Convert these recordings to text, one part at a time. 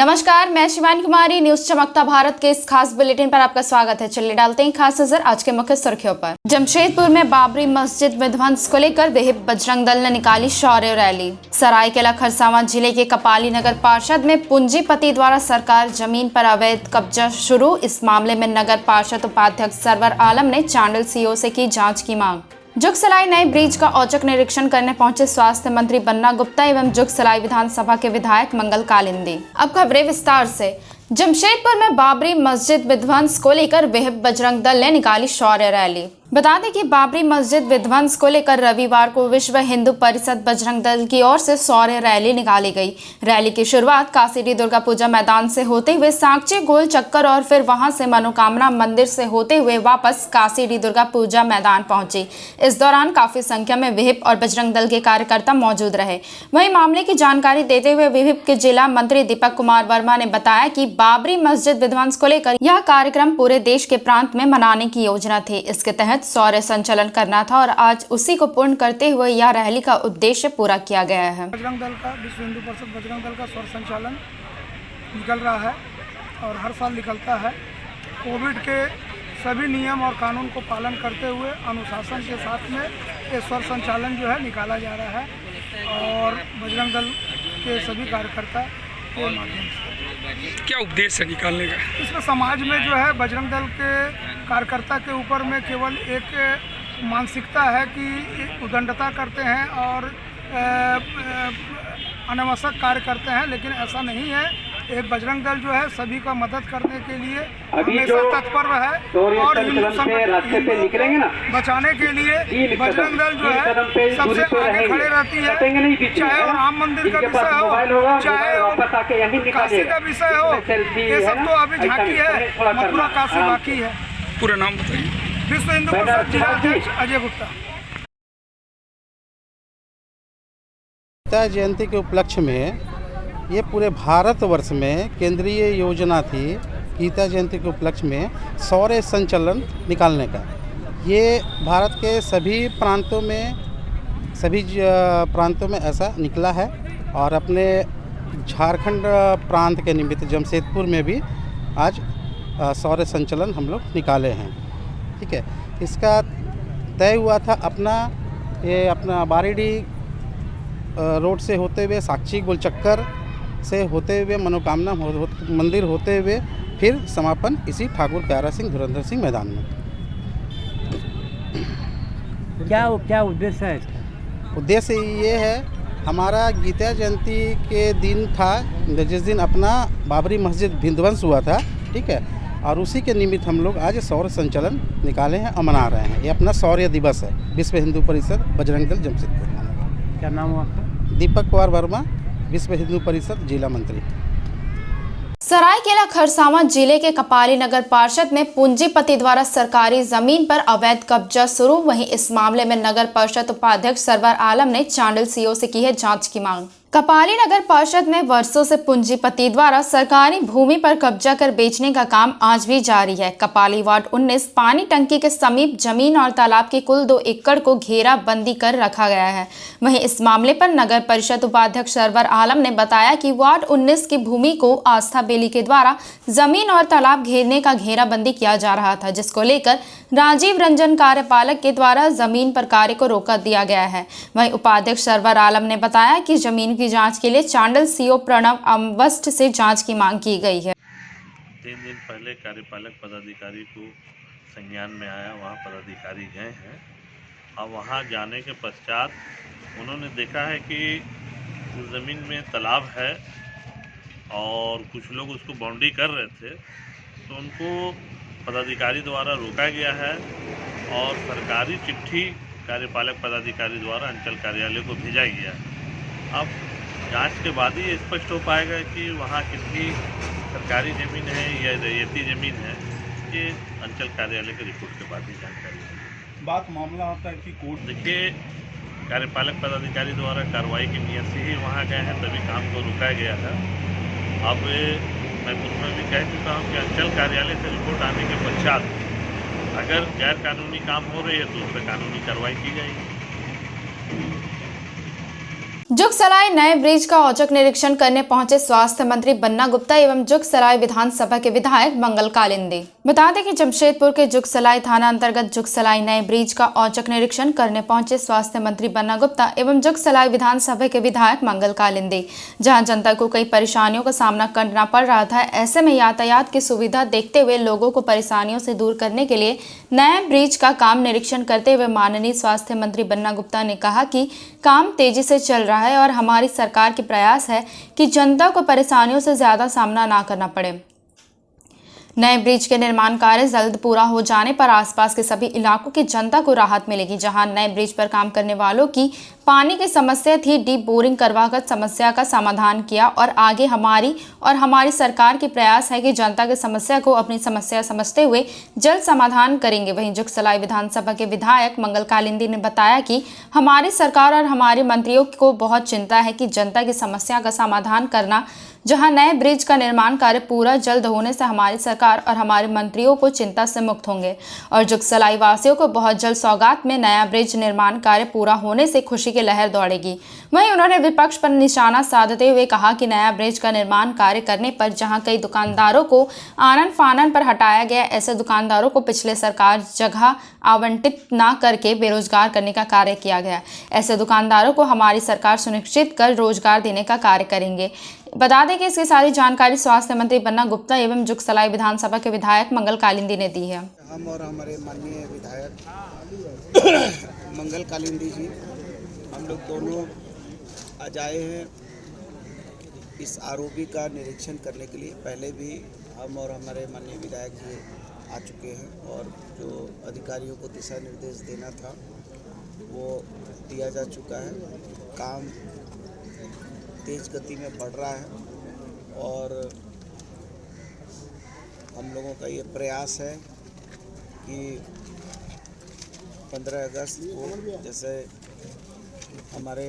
नमस्कार, मैं शिवानी कुमारी। न्यूज चमकता भारत के इस खास बुलेटिन पर आपका स्वागत है। चलिए डालते हैं खास नजर आज के मुख्य सुर्खियों पर। जमशेदपुर में बाबरी मस्जिद विध्वंस को लेकर विहिप बजरंग दल ने निकाली शौर्य रैली। सरायकेला खरसावां जिले के कपाली नगर पार्षद में पूंजीपति द्वारा सरकार जमीन पर अवैध कब्जा शुरू। इस मामले में नगर पार्षद उपाध्यक्ष सरवर आलम ने चांडिल सीओ से की जाँच की मांग। जुगसलाई नए ब्रिज का औचक निरीक्षण करने पहुंचे स्वास्थ्य मंत्री बन्ना गुप्ता एवं जुगसलाई विधानसभा के विधायक मंगल कालिंदी। अब खबरें विस्तार से। जमशेदपुर में बाबरी मस्जिद विध्वंस को लेकर विहिप बजरंग दल ने निकाली शौर्य रैली। बता दें कि बाबरी मस्जिद विध्वंस को लेकर रविवार को विश्व हिंदू परिषद बजरंग दल की ओर से शौर्य रैली निकाली गई। रैली की शुरुआत काशीडी दुर्गा पूजा मैदान से होते हुए साक्षी गोल चक्कर और फिर वहां से मनोकामना मंदिर से होते हुए वापस काशीडी दुर्गा पूजा मैदान पहुंची। इस दौरान काफी संख्या में विहिप और बजरंग दल के कार्यकर्ता मौजूद रहे। वहीं मामले की जानकारी देते हुए विहिप के जिला मंत्री दीपक कुमार वर्मा ने बताया कि बाबरी मस्जिद विध्वंस को लेकर यह कार्यक्रम पूरे देश के प्रांत में मनाने की योजना थी। इसके तहत शौर्य संचालन करना था और आज उसी को पूर्ण करते हुए यह रैली का उद्देश्य पूरा किया गया है। बजरंग दल का विश्व हिंदू परिषद बजरंग दल का शौर्य संचालन निकल रहा है और हर साल निकलता है। कोविड के सभी नियम और कानून को पालन करते हुए अनुशासन के साथ में ये शौर्य संचालन जो है निकाला जा रहा है और बजरंग दल के सभी कार्यकर्ता के माध्यम से। क्या उद्देश्य है निकालने का? इसमें समाज में जो है बजरंग दल के कार्यकर्ता के ऊपर में केवल एक मानसिकता है कि उद्दंडता करते हैं और अनावश्यक कार्य करते हैं, लेकिन ऐसा नहीं है। एक बजरंग दल जो है सभी का मदद करने के लिए हमेशा तत्पर है और हिंदू बचाने के लिए बजरंग दल जो है सबसे आगे खड़े रहती है। चाहे वो राम मंदिर का विषय हो, चाहे वो काशी का विषय हो, ये सब तो अभी झांकी है, मथुरा काशी बाकी है। पूरा नाम बताइए। विश्व हिंदू परिषद जिलाध्यक्ष अजय गुप्ता। गीता जयंती के उपलक्ष्य में ये पूरे भारतवर्ष में केंद्रीय योजना थी गीता जयंती के उपलक्ष्य में शौर्य संचलन निकालने का। ये भारत के सभी प्रांतों में ऐसा निकला है और अपने झारखंड प्रांत के निमित्त जमशेदपुर में भी आज शौर्य संचलन हम लोग निकाले हैं। ठीक है, इसका तय हुआ था अपना बारीडी रोड से होते हुए साक्षी गोलचक्कर से होते हुए मनोकामना मंदिर होते हुए फिर समापन इसी ठाकुर प्यारा सिंह धुरंधर सिंह मैदान में। क्या उद्देश्य है? उद्देश्य ये है, हमारा गीता जयंती के दिन था जिस दिन अपना बाबरी मस्जिद विध्वंस हुआ था। ठीक है, और उसी के निमित्त हम लोग आज शौर्य संचलन निकाले हैं और मना रहे हैं। ये अपना शौर्य दिवस है। विश्व हिंदू परिषद बजरंग दल जमशेदपुर। क्या नाम हुआ आपका? दीपक कुमार वर्मा, विश्व हिंदू परिषद जिला मंत्री। सरायकेला खरसावां जिले के कपाली नगर पार्षद में पूंजीपति द्वारा सरकारी जमीन पर अवैध कब्जा शुरू। वहीं इस मामले में नगर परिषद उपाध्यक्ष सरवर आलम ने चांडिल सीओ से की है जांच की मांग। कपाली नगर पार्षद में वर्षों से पूंजीपति द्वारा सरकारी भूमि पर कब्जा कर बेचने का काम आज भी जारी है। कपाली वार्ड 19 पानी टंकी के समीप जमीन और तालाब के कुल 2 एकड़ को घेराबंदी कर रखा गया है। वहीं इस मामले पर नगर परिषद उपाध्यक्ष सरवर आलम ने बताया कि वार्ड 19 की भूमि को आस्था बेली के द्वारा जमीन और तालाब घेरने का घेराबंदी किया जा रहा था, जिसको लेकर राजीव रंजन कार्यपालक के द्वारा जमीन पर कार्य को रोका दिया गया है। वहीं उपाध्यक्ष सरवर आलम ने बताया कि जमीन की जांच के लिए चांडिल सीओ प्रणव अम्बस्ट से जांच की मांग की गई है। 3 दिन पहले कार्यपालक पदाधिकारी को संज्ञान में आया, वहां पदाधिकारी गए हैं और वहां जाने के पश्चात उन्होंने देखा है कि उस ज़मीन में तालाब है और कुछ लोग उसको बाउंड्री कर रहे थे, तो उनको पदाधिकारी द्वारा रोका गया है और सरकारी चिट्ठी कार्यपालक पदाधिकारी द्वारा अंचल कार्यालय को भेजा गया है। अब जांच के बाद ही स्पष्ट हो पाएगा कि वहाँ कितनी सरकारी ज़मीन है या रैयती ज़मीन है। ये अंचल कार्यालय के रिपोर्ट के बाद ही जानकारी है। बात मामला होता है कि कोर्ट देखिए, कार्यपालक पदाधिकारी द्वारा कार्रवाई की नीयत से ही वहाँ गए हैं, तभी काम को रुकाया गया है। अब मैं उसमें भी कह चुका हूँ कि अंचल कार्यालय से रिपोर्ट आने के पश्चात अगर गैर कानूनी काम हो रही है तो उस पर कानूनी कार्रवाई की जाएगी। जुगसलाई नए ब्रिज का औचक निरीक्षण करने पहुंचे स्वास्थ्य मंत्री बन्ना गुप्ता एवं जुगसलाई विधानसभा के विधायक मंगल कालिंदी। बता दें कि जमशेदपुर के जुगसलाई थाना अंतर्गत जुगसलाई नए ब्रिज का औचक निरीक्षण करने पहुंचे स्वास्थ्य मंत्री बन्ना गुप्ता एवं जुगसलाई विधानसभा के विधायक मंगल कालिंदी, जहां जनता को कई परेशानियों का सामना करना पड़ रहा था। ऐसे में यातायात की सुविधा देखते हुए लोगों को परेशानियों से दूर करने के लिए नए ब्रिज का काम निरीक्षण करते हुए माननीय स्वास्थ्य मंत्री बन्ना गुप्ता ने कहा कि काम तेजी से चल रहा है और हमारी सरकार की प्रयास है कि जनता को परेशानियों से ज्यादा सामना ना करना पड़े। नए ब्रिज के निर्माण कार्य जल्द पूरा हो जाने पर आसपास के सभी इलाकों की जनता को राहत मिलेगी। जहां नए ब्रिज पर काम करने वालों की पानी की समस्या थी, डीप बोरिंग करवाकर समस्या का समाधान किया और आगे हमारी सरकार की प्रयास है कि जनता की समस्या को अपनी समस्या समझते हुए जल्द समाधान करेंगे। वहीं जुगसलाई विधानसभा के विधायक मंगल कालिंदी ने बताया कि हमारी सरकार और हमारे मंत्रियों को बहुत चिंता है कि जनता की समस्या का समाधान करना। जहां नए ब्रिज का निर्माण कार्य पूरा जल्द होने से हमारी सरकार और हमारे मंत्रियों को चिंता से मुक्त होंगे और जुगसलाई वासियों को बहुत जल्द सौगात में नया ब्रिज निर्माण कार्य पूरा होने से खुशी की लहर दौड़ेगी। वहीं उन्होंने विपक्ष पर निशाना साधते हुए कहा कि नया ब्रिज का निर्माण कार्य करने पर जहां कई दुकानदारों को आनन फानन पर हटाया गया, ऐसे दुकानदारों को पिछले सरकार जगह आवंटित न करके बेरोजगार करने का कार्य किया गया। ऐसे दुकानदारों को हमारी सरकार सुनिश्चित कर रोजगार देने का कार्य करेंगे। बता दें कि इसकी सारी जानकारी स्वास्थ्य मंत्री बन्ना गुप्ता एवं जुगसलाई विधानसभा के विधायक मंगल कालिंदी ने दी है। हम और हमारे माननीय विधायक मंगल कालिंदी जी, हम लोग दोनों आज आए हैं इस आरओबी का निरीक्षण करने के लिए। पहले भी हम और हमारे माननीय विधायक जी आ चुके हैं और जो अधिकारियों को दिशा निर्देश देना था वो दिया जा चुका है। काम तेज गति में बढ़ रहा है और हम लोगों का ये प्रयास है कि 15 अगस्त को जैसे हमारे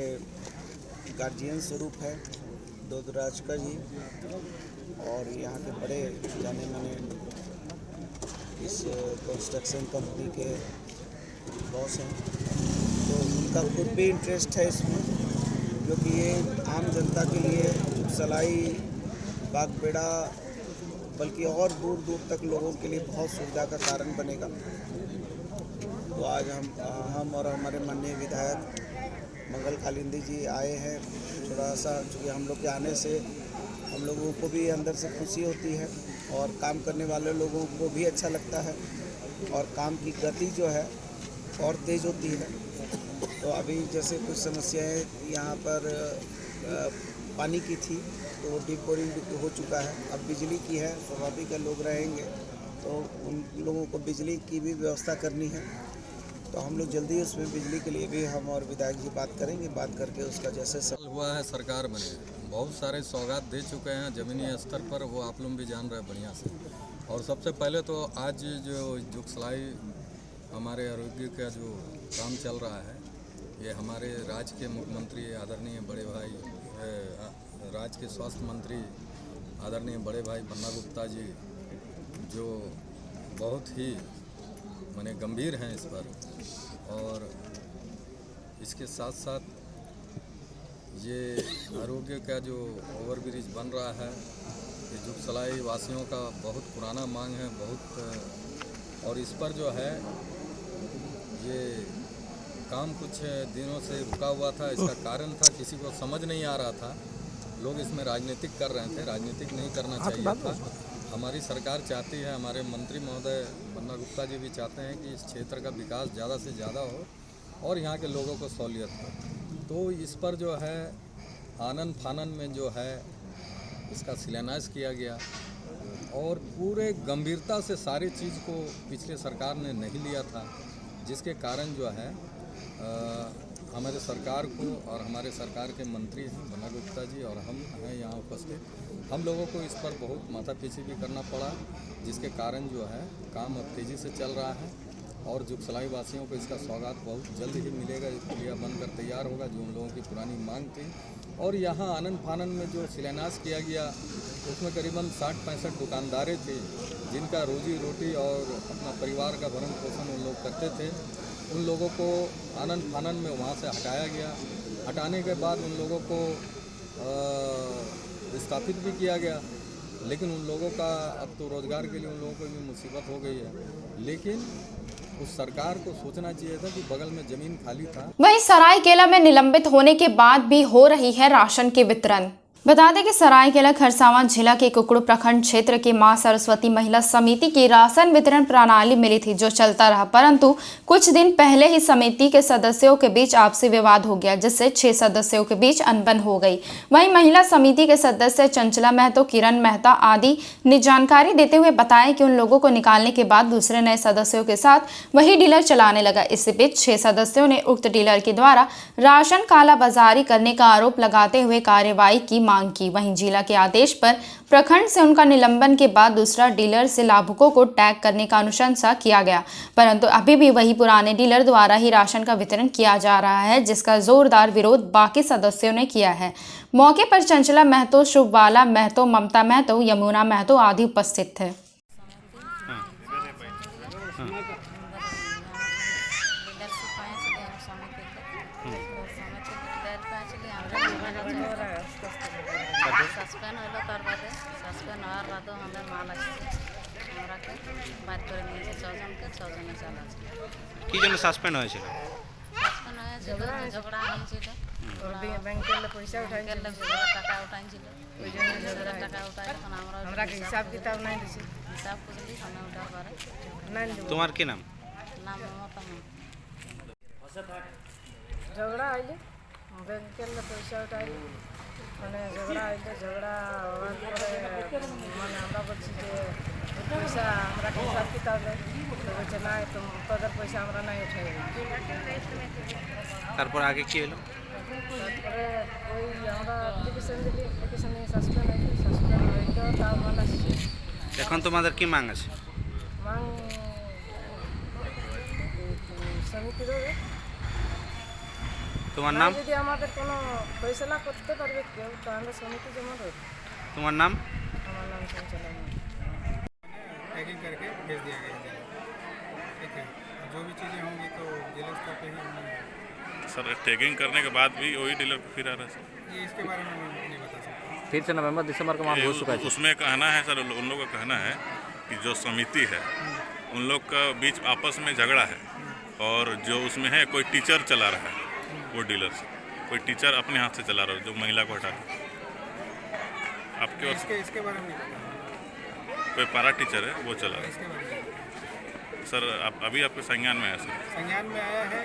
गार्जियन स्वरूप है दोदराजकर जी और यहाँ के बड़े जाने माने इस कंस्ट्रक्शन कंपनी के बॉस हैं, तो उनका खुद भी इंटरेस्ट है इसमें, क्योंकि ये आम जनता के लिए जुगसलाई बागबेड़ा बल्कि और दूर दूर तक लोगों के लिए बहुत सुविधा का कारण बनेगा। तो आज हम और हमारे माननीय विधायक मंगल कालिंदी जी आए हैं। थोड़ा सा चूँकि हम लोग के आने से हम लोगों को भी अंदर से खुशी होती है और काम करने वाले लोगों को भी अच्छा लगता है और काम की गति जो है और तेज़ होती है। तो अभी जैसे कुछ समस्याएं यहाँ पर पानी की थी तो डीप बोरिंग भी हो चुका है, अब बिजली की है। स्वाभाविक है लोग रहेंगे तो उन लोगों को बिजली की भी व्यवस्था करनी है, तो हम लोग जल्दी उसमें बिजली के लिए भी हम और विधायक जी बात करेंगे। बात करके उसका जैसे सब हुआ है, सरकार बने बहुत सारे सौगात दे चुके हैं ज़मीनी स्तर पर, वो आप लोग भी जान रहे हैं बढ़िया से। और सबसे पहले तो आज जो जुगसलाई हमारे आरोग्य का जो काम चल रहा है, ये हमारे राज्य के मुख्यमंत्री आदरणीय बड़े भाई, राज्य के स्वास्थ्य मंत्री आदरणीय बड़े भाई बन्ना गुप्ता जी जो बहुत ही माने गंभीर हैं इस पर, और इसके साथ साथ ये आरोग्य का जो ओवरब्रिज बन रहा है, ये जुगसलाई वासियों का बहुत पुराना मांग है बहुत, और इस पर जो है ये काम कुछ दिनों से रुका हुआ था। इसका कारण था किसी को समझ नहीं आ रहा था, लोग इसमें राजनीतिक कर रहे थे, राजनीतिक नहीं करना चाहिए था। हमारी सरकार चाहती है, हमारे मंत्री महोदय बन्ना गुप्ता जी भी चाहते हैं कि इस क्षेत्र का विकास ज़्यादा से ज़्यादा हो और यहाँ के लोगों को सहूलियत हो। तो इस पर जो है आनन फानन में जो है इसका शिलान्यास किया गया और पूरे गंभीरता से सारी चीज़ को पिछले सरकार ने नहीं लिया था, जिसके कारण जो है हमारे सरकार को और हमारे सरकार के मंत्री हैं बन्ना गुप्ता जी और हम हैं यहाँ उपस्थित, हम लोगों को इस पर बहुत माथापीछी भी करना पड़ा, जिसके कारण जो है काम अब तेज़ी से चल रहा है और जुगसलाई वासियों को इसका सौगात बहुत जल्द ही मिलेगा। इस पुलिया बनकर तैयार होगा जो उन लोगों की पुरानी मांग थी। और यहाँ आनन फानन में जो शिलान्यास किया गया उसमें करीबन 60-65 दुकानदारें थे जिनका रोजी रोटी और अपना परिवार का भरण पोषण उन लोग करते थे। उन लोगों को आनन फानन में वहाँ से हटाया गया हटाने के बाद उन लोगों को स्थापित भी किया गया, लेकिन उन लोगों का अब तो रोज़गार के लिए उन लोगों को भी मुसीबत हो गई है। लेकिन उस सरकार को सोचना चाहिए था कि बगल में ज़मीन खाली था। वहीं सरायकेला में निलंबित होने के बाद भी हो रही है राशन के वितरण। बता दें कि सरायकेला खरसावां जिला के कुकड़ू प्रखंड क्षेत्र के मां सरस्वती महिला समिति की राशन वितरण प्रणाली मिली थी, जो चलता रहा, परंतु कुछ दिन पहले ही समिति के सदस्यों के बीच आपसी विवाद हो गया, जिससे 6 सदस्यों के बीच अनबन हो गई। वहीं महिला समिति के सदस्य चंचला महतो, किरण मेहता आदि ने जानकारी देते हुए बताया कि उन लोगों को निकालने के बाद दूसरे नए सदस्यों के साथ वही डीलर चलाने लगा। इसी बीच 6 सदस्यों ने उक्त डीलर के द्वारा राशन कालाबाजारी करने का आरोप लगाते हुए कार्रवाई की मांग की। वहीं जिला के आदेश पर प्रखंड से उनका निलंबन के बाद दूसरा डीलर से लाभुकों को टैग करने का अनुशंसा किया गया, परंतु अभी भी वही पुराने डीलर द्वारा ही राशन का वितरण किया जा रहा है, जिसका जोरदार विरोध बाकी सदस्यों ने किया है। मौके पर चंचला महतो, शुभवाला महतो, ममता महतो, यमुना महतो आदि उपस्थित थे। सस्पेंड হলো তার বাদে সসপেন্ড হওয়ার বাদেও আমাদের মাল আসছে, আমরাকে বাইর করে নিয়েছে 6 জনকে, 6 জনে চালাচ্ছে। কি জন্য সাসপেন্ড হয়েছিল? সাসপেন্ড হয়েছিল ঝগড়া হয়েছিল, ব্যাংকের পয়সা উঠাইছিল, টাকা উঠাইছিল, ওই জন্য টাকা উঠাই। এখন আমরা হিসাব কিতাব নাই দিছি, হিসাব করলি খানা উঠার পরে নাই দেব। তোমার কি নাম? নাম মমতা। ঝগড়া হইলে ব্যাংকের পয়সা উঠাইলি, মানে ঝগড়া হইলে, ঝগড়া হওয়ার পরে মানে আমরা বলছি যে পয়সা আমরা হিসাব কিতাব দেয়, তো বলছে না তোদের পয়সা আমরা নাই উঠাই। তারপর আগে কি হলো? তারপরে ওই আমরা অ্যাপ্লিকেশন দিলি, অ্যাপ্লিকেশনে সাসপেন্ড হইল, সাসপেন্ড হইলেও তাও মাল আসছে। এখন তোমাদের কি মাং আছে? মাং সমিতিরও তোমার নাম? যদি আমাদের কোনো ফয়সলা করতে পারবে কেউ, তো আমরা সমিতি জমা দেব। তোমার নাম? আমার নাম চঞ্চলা। पैकिंग करके भेज दिया गया है, ठीक है। जो भी चीज़ें होंगी तो जिला स्तर पे ही होंगी। सर टैगिंग करने के बाद भी वही डीलर को फिर आ रहा है सर? ये इसके बारे में मैं नहीं बता सकता। फिर से नवंबर दिसंबर का माल हो चुका है। उसमें कहना है सर, उन लोगों का कहना है कि जो समिति है उन लोग का बीच आपस में झगड़ा है, और जो उसमें है कोई टीचर चला रहा है, वो डीलर से कोई टीचर अपने हाथ से चला रहा है, जो महिला को हटा के। आपके और इसके बारे में नहीं पता। कोई पारा टीचर है वो चला रहा है इसके बारे में सर। अभी आपके संज्ञान में आया सर? संज्ञान में आया है,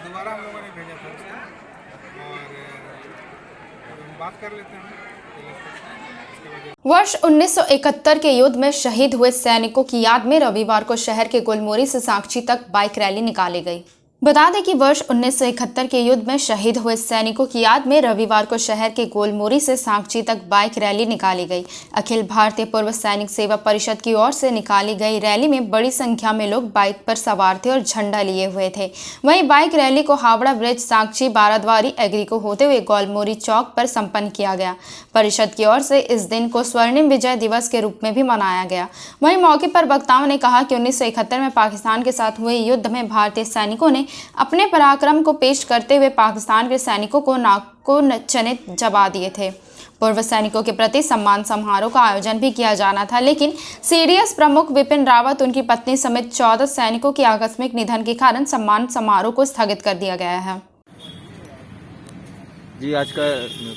दोबारा हम लोगों ने भेजा था उसको, और हम बात कर लेते हैं। वर्ष 1971 के युद्ध में शहीद हुए सैनिकों की याद में रविवार को शहर के गुलमोरी से साक्षी तक बाइक रैली निकाली गई। बता दें कि वर्ष 1971 के युद्ध में शहीद हुए सैनिकों की याद में रविवार को शहर के गोलमोरी से साक्षी तक बाइक रैली निकाली गई। अखिल भारतीय पूर्व सैनिक सेवा परिषद की ओर से निकाली गई रैली में बड़ी संख्या में लोग बाइक पर सवार थे और झंडा लिए हुए थे। वहीं बाइक रैली को हावड़ा ब्रिज, साक्षी, बाराद्वारी, एग्रीको होते हुए गोलमोरी चौक पर संपन्न किया गया। परिषद की ओर से इस दिन को स्वर्णिम विजय दिवस के रूप में भी मनाया गया। वहीं मौके पर वक्ताओं ने कहा कि 1971 में पाकिस्तान के साथ हुए युद्ध में भारतीय सैनिकों ने अपने पराक्रम को पेश करते हुए पाकिस्तान के सैनिकों को नाको नचनित जवा दिए थे। पूर्व सैनिकों के प्रति सम्मान समारोह का आयोजन भी किया जाना था, लेकिन सीडीएस प्रमुख विपिन रावत, उनकी पत्नी समेत 14 सैनिकों के आकस्मिक निधन के कारण सम्मान समारोह को स्थगित कर दिया गया है। जी, आज का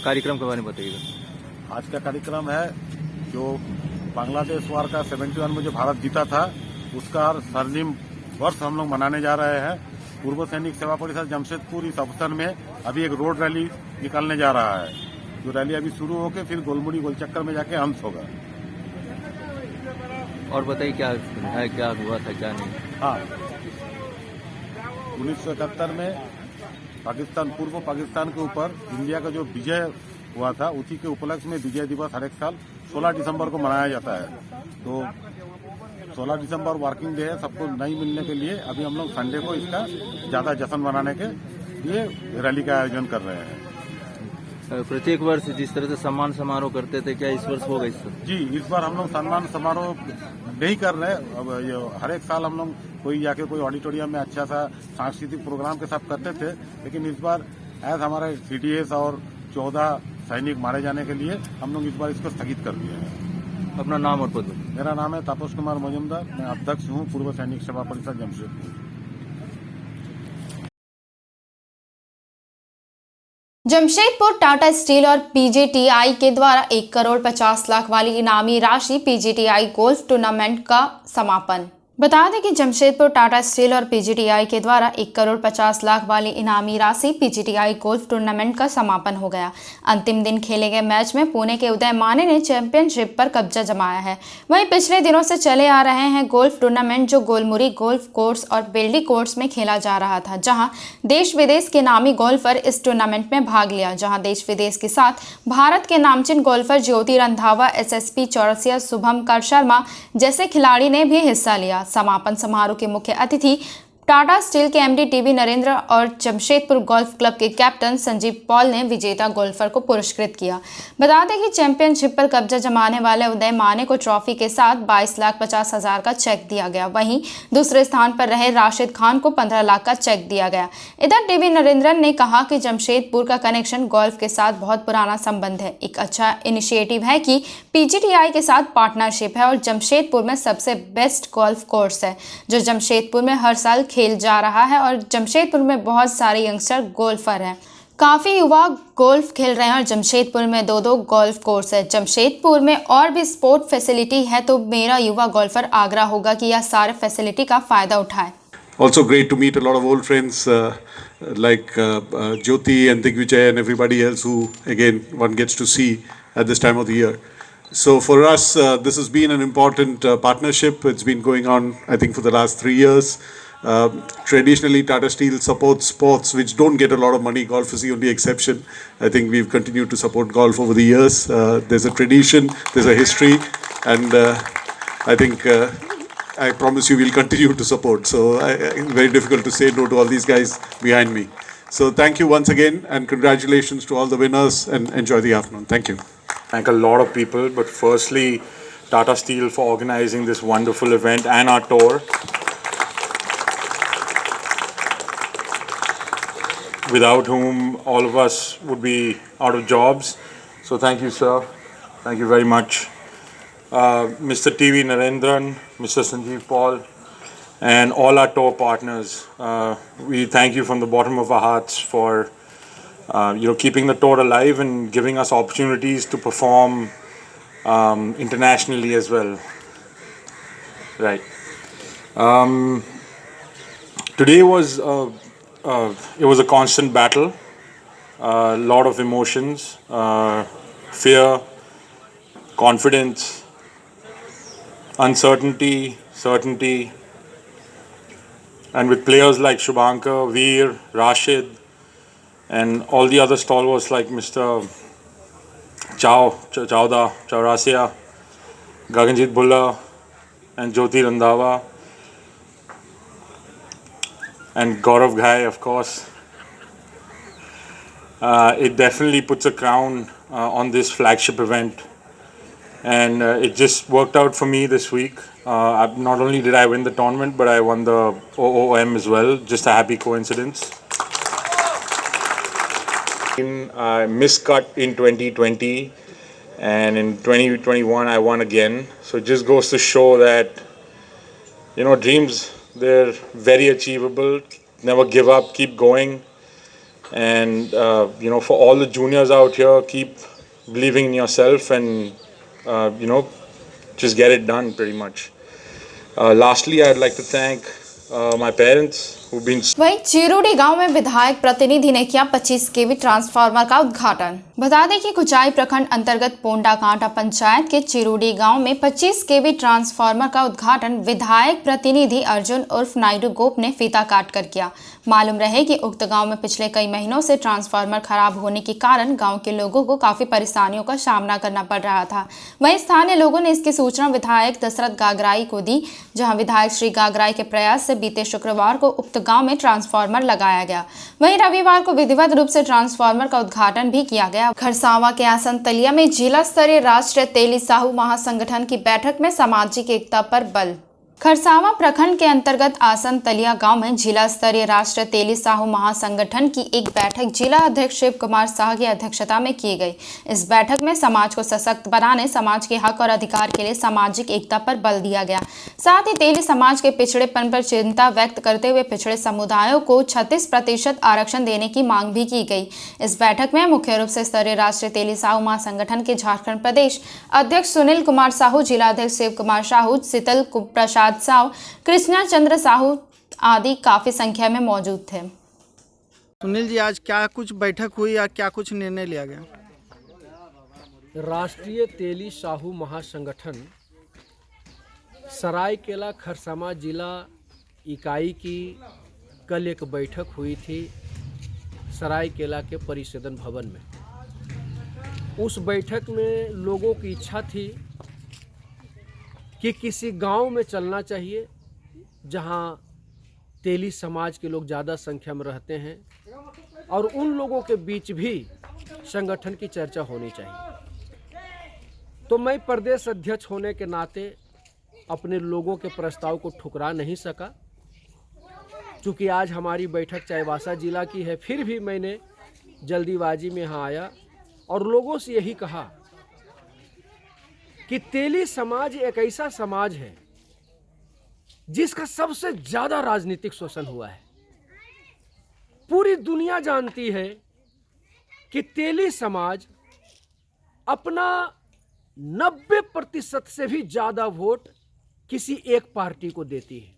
कार्यक्रम के बारे में बताइएगा। आज का कार्यक्रम है जो बांग्लादेश वार का 71 में जो भारत जीता था, उसका स्वर्णिम वर्ष हम लोग मनाने जा रहे हैं। पूर्व सैनिक सेवा परिषद जमशेदपुर इस अवसर में अभी एक रोड रैली निकालने जा रहा है, जो रैली अभी शुरू होकर फिर गोलमुड़ी गोलचक्कर में जाके अंत होगा। और बताइए क्या है, क्या हुआ था, क्या नहीं? हाँ, 1971 में पाकिस्तान, पूर्व पाकिस्तान के ऊपर इंडिया का जो विजय हुआ था, उसी के उपलक्ष्य में विजय दिवस हर एक साल 16 दिसंबर को मनाया जाता है। तो 16 दिसंबर वर्किंग डे है, सबको नहीं मिलने के लिए अभी हम लोग संडे को इसका ज़्यादा जश्न मनाने के लिए रैली का आयोजन कर रहे हैं। प्रत्येक वर्ष जिस तरह से सम्मान समारोह करते थे, क्या इस वर्ष होगा? इस जी, इस बार हम लोग सम्मान समारोह नहीं कर रहे। अब हर एक साल हम लोग कोई जाके कोई ऑडिटोरियम में अच्छा सा सांस्कृतिक प्रोग्राम के साथ करते थे, लेकिन इस बार एज हमारे CDS और 14 सैनिक मारे जाने के लिए हम लोग इस बार इसको स्थगित कर दिए हैं। अपना नाम और पद? मेरा नाम है तापस कुमार मजुमदार, मैं अध्यक्ष हूँ पूर्व सैनिक सेवा परिषद जमशेदपुर। जमशेदपुर टाटा स्टील और PGTI के द्वारा 1 करोड़ 50 लाख वाली इनामी राशि PGTI गोल्फ टूर्नामेंट का समापन। बता दें कि जमशेदपुर टाटा स्टील और PGTI के द्वारा 1 करोड़ 50 लाख वाली इनामी राशि PGTI गोल्फ टूर्नामेंट का समापन हो गया। अंतिम दिन खेले गए मैच में पुणे के उदय माने ने चैंपियनशिप पर कब्जा जमाया है। वहीं पिछले दिनों से चले आ रहे हैं गोल्फ टूर्नामेंट जो गोलमुरी गोल्फ कोर्स और बेल्डी कोर्स में खेला जा रहा था, जहां देश विदेश के नामी गोल्फर इस टूर्नामेंट में भाग लिया, जहां देश विदेश के साथ भारत के नामचीन गोल्फर ज्योति रंधावा, SSP चौरसिया, शुभंकर शर्मा जैसे खिलाड़ी ने भी हिस्सा लिया। समापन समारोह के मुख्य अतिथि टाटा स्टील के MD TV नरेंद्र और जमशेदपुर गोल्फ क्लब के कैप्टन संजीव पॉल ने विजेता गोल्फर को पुरस्कृत किया। बता दें कि चैंपियनशिप पर कब्जा जमाने वाले उदय माने को ट्रॉफी के साथ 22,50,000 का चेक दिया गया। वहीं दूसरे स्थान पर रहे राशिद खान को 15 लाख का चेक दिया गया। इधर TV नरेंद्रन ने कहा कि जमशेदपुर का कनेक्शन गोल्फ के साथ बहुत पुराना संबंध है। एक अच्छा इनिशिएटिव है कि PGTI के साथ पार्टनरशिप है और जमशेदपुर में सबसे बेस्ट गोल्फ कोर्स है जो जमशेदपुर में हर साल खेल जा रहा है और जमशेदपुर में बहुत सारे यंगस्टर गोल्फर हैं। काफ़ी युवा गोल्फ खेल रहे हैं और जमशेदपुर में 2 गोल्फ कोर्स है। जमशेदपुर में और भी स्पोर्ट फैसिलिटी है तो मेरा युवा गोल्फर आग्रह होगा कि यह सारे फैसिलिटी का फ़ायदा उठाए। Also great to meet a lot of old friends like Jyoti and Digvijay and everybody else who again one gets to see at this time of the year. So for us this has been an important partnership. It's been going on I think for the last 3 years. Traditionally Tata Steel supports sports which don't get a lot of money. Golf is the only exception. I think we've continued to support golf over the years. There's a tradition, there's a history, and I think I promise you we'll continue to support. So it's very difficult to say no to all these guys behind me. So thank you once again and congratulations to all the winners and enjoy the afternoon. Thank you. Thank a lot of people, but firstly Tata Steel for organizing this wonderful event and our tour. Without whom all of us would be out of jobs. So thank you, sir. Thank you very much. Mr. TV Narendran, Mr. Sanjeev Paul, and all our tour partners. We thank you from the bottom of our hearts for keeping the tour alive and giving us opportunities to perform internationally as well. Right. Today was it was a constant battle, a lot of emotions, fear, confidence, uncertainty, certainty, and with players like Shubhankar, Veer, Rashid, and all the other stalwarts like Mr. Chowda, Chaurasia, Gaganjit Bhulla, and Jyoti Randhawa, and Gaurav Ghai, of course. It definitely puts a crown on this flagship event, and it just worked out for me this week. Not only did I win the tournament, but I won the OOM as well. Just a happy coincidence. I miscut in 2020, and in 2021 I won again. So it just goes to show that dreams, they're very achievable. Never give up, keep going, and for all the juniors out here, keep believing in yourself and just get it done pretty much. Lastly, I'd like to thank my parents who've been. वहीं चिरूडी गांव में विधायक प्रतिनिधि ने किया 25 kV transformer का उद्घाटन। बता दें कि कुचाई प्रखंड अंतर्गत पोंडा कांटा पंचायत के चिरूडी गांव में 25 kV ट्रांसफार्मर का उद्घाटन विधायक प्रतिनिधि अर्जुन उर्फ नायडू गोप ने फीता काट कर किया। मालूम रहे कि उक्त गांव में पिछले कई महीनों से ट्रांसफार्मर खराब होने के कारण गांव के लोगों को काफी परेशानियों का सामना करना पड़ रहा था। वहीं स्थानीय लोगों ने इसकी सूचना विधायक दशरथ गागराई को दी, जहां विधायक श्री गागराई के प्रयास से बीते शुक्रवार को उक्त गांव में ट्रांसफार्मर लगाया गया। वहीं रविवार को विधिवत रूप से ट्रांसफार्मर का उद्घाटन भी किया गया। खरसावां के आसन तलिया में जिला स्तरीय राष्ट्रीय तेली साहू महासंगठन की बैठक में सामाजिक एकता पर बल। खरसावां प्रखंड के अंतर्गत आसन तलिया गांव में जिला स्तरीय राष्ट्रीय तेली साहू महासंगठन की एक बैठक जिला अध्यक्ष शिव कुमार शाह की अध्यक्षता में की गई। इस बैठक में समाज को सशक्त बनाने, समाज के हक और अधिकार के लिए सामाजिक एकता पर बल दिया गया। साथ ही तेली समाज के पिछड़ेपन पर चिंता व्यक्त करते हुए पिछड़े समुदायों को 36% आरक्षण देने की मांग भी की गई। इस बैठक में मुख्य रूप से स्तरीय राष्ट्रीय तेली साहू महासंगठन के झारखंड प्रदेश अध्यक्ष सुनील कुमार साहू, जिला अध्यक्ष शिव कुमार साहू, शीतल प्रसाद साहू, कृष्णा चंद्र साहू आदि काफी संख्या में मौजूद थे। सुनील जी, आज क्या कुछ बैठक हुई या क्या कुछ निर्णय लिया गया? राष्ट्रीय तेली साहू महासंगठन सरायकेला खरसावां जिला इकाई की कल एक बैठक हुई थी सरायकेला के परिसदन भवन में। उस बैठक में लोगों की इच्छा थी कि किसी गांव में चलना चाहिए जहां तेली समाज के लोग ज़्यादा संख्या में रहते हैं और उन लोगों के बीच भी संगठन की चर्चा होनी चाहिए। तो मैं प्रदेश अध्यक्ष होने के नाते अपने लोगों के प्रस्ताव को ठुकरा नहीं सका। चूँकि आज हमारी बैठक चाईबासा जिला की है, फिर भी मैंने जल्दीबाजी में यहाँ आया और लोगों से यही कहा कि तेली समाज एक ऐसा समाज है जिसका सबसे ज्यादा राजनीतिक शोषण हुआ है। पूरी दुनिया जानती है कि तेली समाज अपना 90% से भी ज्यादा वोट किसी एक पार्टी को देती है,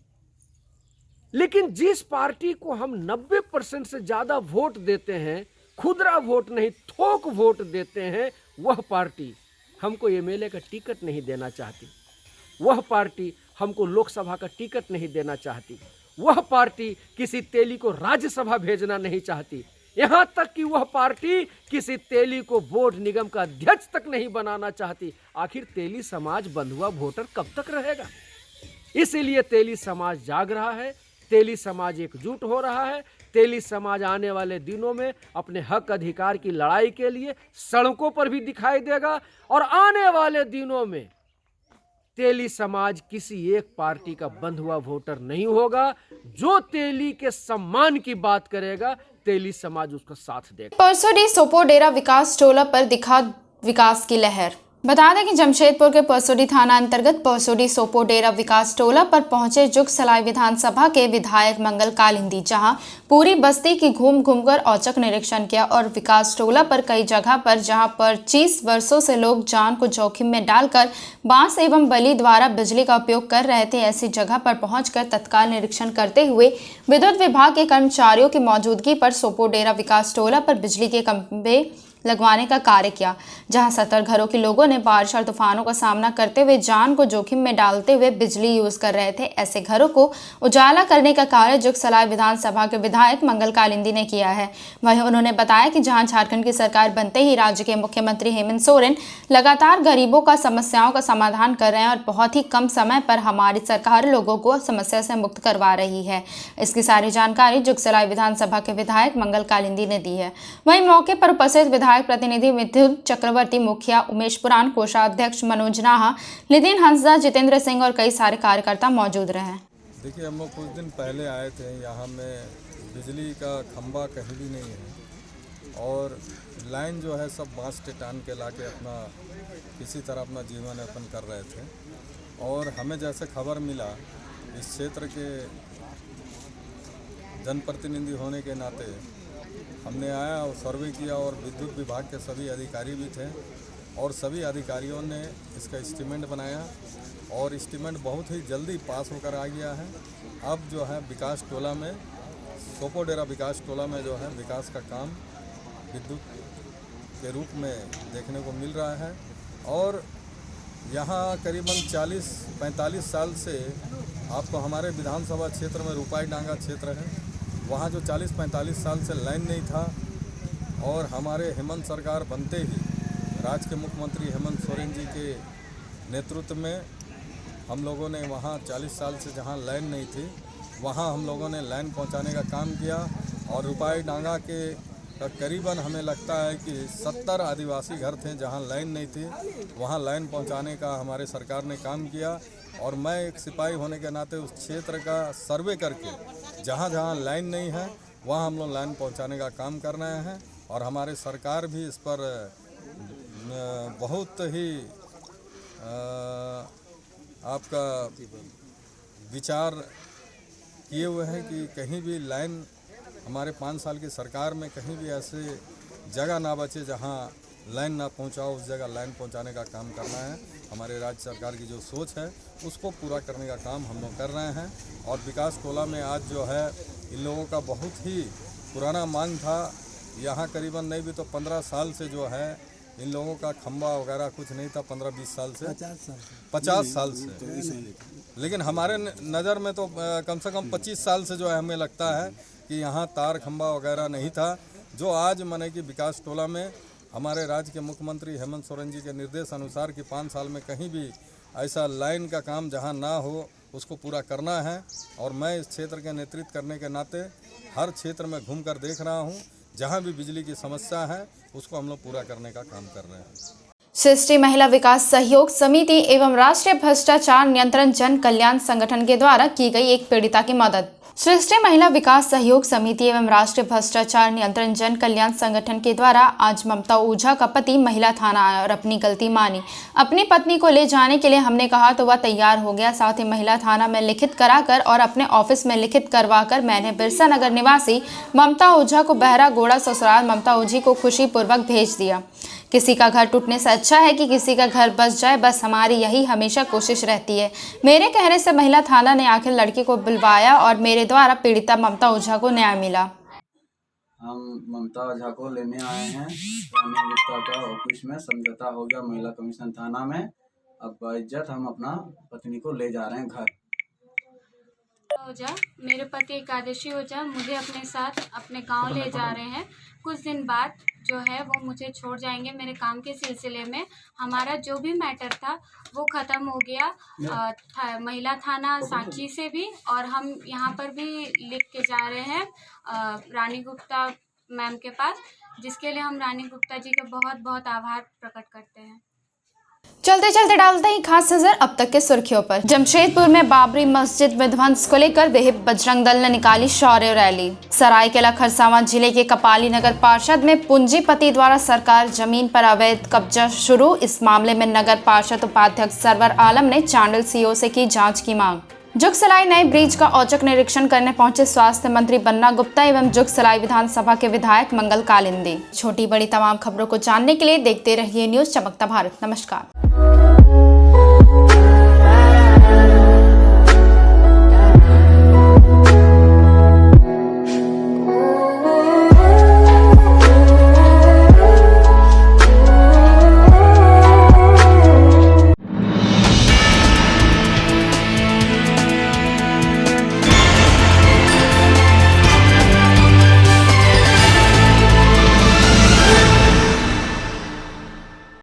लेकिन जिस पार्टी को हम 90% से ज्यादा वोट देते हैं, खुदरा वोट नहीं थोक वोट देते हैं, वह पार्टी हमको एमएलए का टिकट नहीं देना चाहती, वह पार्टी हमको लोकसभा का टिकट नहीं देना चाहती, वह पार्टी किसी तेली को राज्यसभा भेजना नहीं चाहती, यहाँ तक कि वह पार्टी किसी तेली को बोर्ड निगम का अध्यक्ष तक नहीं बनाना चाहती। आखिर तेली समाज बंधुआ वोटर कब तक रहेगा? इसीलिए तेली समाज जाग रहा है, तेली समाज एकजुट हो रहा है। तेली समाज आने वाले दिनों में अपने हक अधिकार की लड़ाई के लिए सड़कों पर भी दिखाई देगा और आने वाले दिनों में तेली समाज किसी एक पार्टी का बंधुआ वोटर नहीं होगा। जो तेली के सम्मान की बात करेगा, तेली समाज उसका साथ देगा। परसोडी सोपोडेरा विकास टोला पर दिखा विकास की लहर। बता दें कि जमशेदपुर के परसोडी थाना अंतर्गत परसोडी सोपोडेरा विकास टोला पर पहुंचे जुगसलाई विधानसभा के विधायक मंगल कालिंदी, जहां पूरी बस्ती की घूम घूमकर औचक निरीक्षण किया और विकास टोला पर कई जगह पर जहां पर 25 वर्षों से लोग जान को जोखिम में डालकर बांस एवं बलि द्वारा बिजली का उपयोग कर रहे थे, ऐसी जगह पर पहुंचकर तत्काल निरीक्षण करते हुए विद्युत विभाग के कर्मचारियों की मौजूदगी पर सोपोडेरा विकास टोला पर बिजली के खंभे लगवाने का कार्य किया, जहां 70 घरों के लोगों ने बारिश और तूफानों का सामना करते हुए जान को जोखिम में डालते हुए बिजली यूज कर रहे थे। ऐसे घरों को उजाला करने का कार्य जुगसलाई विधानसभा के विधायक मंगल कालिंदी ने किया है। वहीं उन्होंने बताया कि जहां झारखंड की सरकार बनते ही राज्य के मुख्यमंत्री हेमंत सोरेन लगातार गरीबों का समस्याओं का समाधान कर रहे हैं और बहुत ही कम समय पर हमारी सरकार लोगों को समस्या से मुक्त करवा रही है। इसकी सारी जानकारी जुगसलाई विधानसभा के विधायक मंगल कालिंदी ने दी है। वहीं मौके पर उपस्थित विधायक प्रतिनिधि मिथुन चक्रवर्ती, मुखिया उमेश पुराण, कोषाध्यक्ष मनोज नाहा, नितिन हंसदा, जितेंद्र सिंह और कई सारे कार्यकर्ता मौजूद रहे। देखिए, हम लोग कुछ दिन पहले आए थे, यहाँ में बिजली का खंभा कहीं भी नहीं है और लाइन जो है सब बांस टिटान के लाके अपना किसी तरह अपना जीवन यापन कर रहे थे। और हमें जैसे खबर मिला, इस क्षेत्र के जनप्रतिनिधि होने के नाते हमने आया और सर्वे किया और विद्युत विभाग के सभी अधिकारी भी थे और सभी अधिकारियों ने इसका एस्टीमेट बनाया और एस्टीमेट बहुत ही जल्दी पास होकर आ गया है। अब जो है विकास टोला में, सोपोडेरा विकास टोला में जो है विकास का काम विद्युत के रूप में देखने को मिल रहा है। और यहाँ करीबन 40-45 साल से आपको हमारे विधानसभा क्षेत्र में रूपाई डांगा क्षेत्र है, वहाँ जो 40-45 साल से लाइन नहीं था और हमारे हेमंत सरकार बनते ही राज्य के मुख्यमंत्री हेमंत सोरेन जी के नेतृत्व में हम लोगों ने वहाँ 40 साल से जहाँ लाइन नहीं थी वहाँ हम लोगों ने लाइन पहुँचाने का काम किया और रूपाई डांगा के करीबन हमें लगता है कि 70 आदिवासी घर थे जहाँ लाइन नहीं थी, वहाँ लाइन पहुँचाने का हमारे सरकार ने काम किया और मैं एक सिपाही होने के नाते उस क्षेत्र का सर्वे करके जहाँ जहाँ लाइन नहीं है वहाँ हम लोग लाइन पहुँचाने का काम कर रहे हैं। और हमारे सरकार भी इस पर बहुत ही आपका विचार किए हुए हैं कि कहीं भी लाइन हमारे 5 साल की सरकार में कहीं भी ऐसे जगह ना बचे जहां लाइन ना पहुंचाओ, उस जगह लाइन पहुंचाने का काम करना है। हमारे राज्य सरकार की जो सोच है उसको पूरा करने का काम हम लोग कर रहे हैं। और विकास टोला में आज जो है इन लोगों का बहुत ही पुराना मांग था, यहाँ करीबन नहीं भी तो 15 साल से जो है इन लोगों का खंबा वगैरह कुछ नहीं था, 15-20 साल से 50 साल से। लेकिन हमारे नज़र में तो कम से कम 25 साल से जो है हमें लगता है कि यहाँ तार खंबा वगैरह नहीं था। जो आज माने कि विकास टोला में हमारे राज्य के मुख्यमंत्री हेमंत सोरेन जी के निर्देश अनुसार कि 5 साल में कहीं भी ऐसा लाइन का काम जहाँ ना हो उसको पूरा करना है। और मैं इस क्षेत्र के नेतृत्व करने के नाते हर क्षेत्र में घूमकर देख रहा हूँ, जहाँ भी बिजली की समस्या है उसको हम लोग पूरा करने का काम कर रहे हैं। सृष्टि महिला विकास सहयोग समिति एवं राष्ट्रीय भ्रष्टाचार नियंत्रण जन कल्याण संगठन के द्वारा की गई एक पीड़िता की मदद। सृष्टि महिला विकास सहयोग समिति एवं राष्ट्रीय भ्रष्टाचार नियंत्रण जन कल्याण संगठन के द्वारा आज ममता ओझा का पति महिला थाना आया और अपनी गलती मानी। अपनी पत्नी को ले जाने के लिए हमने कहा तो वह तैयार हो गया। साथ ही महिला थाना में लिखित कराकर और अपने ऑफिस में लिखित करवाकर मैंने बिरसा नगर निवासी ममता ओझा को बहरा गोड़ा ससुराल ममता ओझी को खुशी पूर्वक भेज दिया। किसी का घर टूटने से अच्छा है कि किसी का घर बस जाए, बस हमारी यही हमेशा कोशिश रहती है। मेरे कहने से महिला थाना ने आखिर लड़की को बुलवाया और मेरे द्वारा पीड़िता ममता ओझा को न्याय मिला। हम ममता ओझा को लेने आए हैं रानी गुप्ता का ऑफिस में समझौता हो गया महिला कमीशन थाना में। अब बाइज्जत हम अपना पत्नी को ले जा रहे हैं घर। ओझा मेरे पति एकादशी ओझा मुझे अपने साथ अपने गांव ले जा रहे हैं। कुछ दिन बाद जो है वो मुझे छोड़ जाएंगे। मेरे काम के सिलसिले में हमारा जो भी मैटर था वो ख़त्म हो गया महिला थाना सांची से भी, और हम यहाँ पर भी लिख के जा रहे हैं रानी गुप्ता मैम के पास, जिसके लिए हम रानी गुप्ता जी का बहुत बहुत आभार प्रकट करते हैं। चलते चलते डालते ही खास नजर अब तक के सुर्खियों पर। जमशेदपुर में बाबरी मस्जिद विध्वंस को लेकर देह बजरंग दल ने निकाली शौर्य रैली। सरायकेला खरसावां जिले के कपाली नगर पार्षद में पूंजीपति द्वारा सरकार जमीन पर अवैध कब्जा शुरू। इस मामले में नगर पार्षद उपाध्यक्ष सरवर आलम ने चांडिल सीओ से की जांच की मांग। जुगसलाई नए ब्रिज का औचक निरीक्षण करने पहुंचे स्वास्थ्य मंत्री बन्ना गुप्ता एवं जुगसलाई विधानसभा के विधायक मंगल कालिंदी। छोटी बड़ी तमाम खबरों को जानने के लिए देखते रहिए न्यूज चमकता भारत। नमस्कार।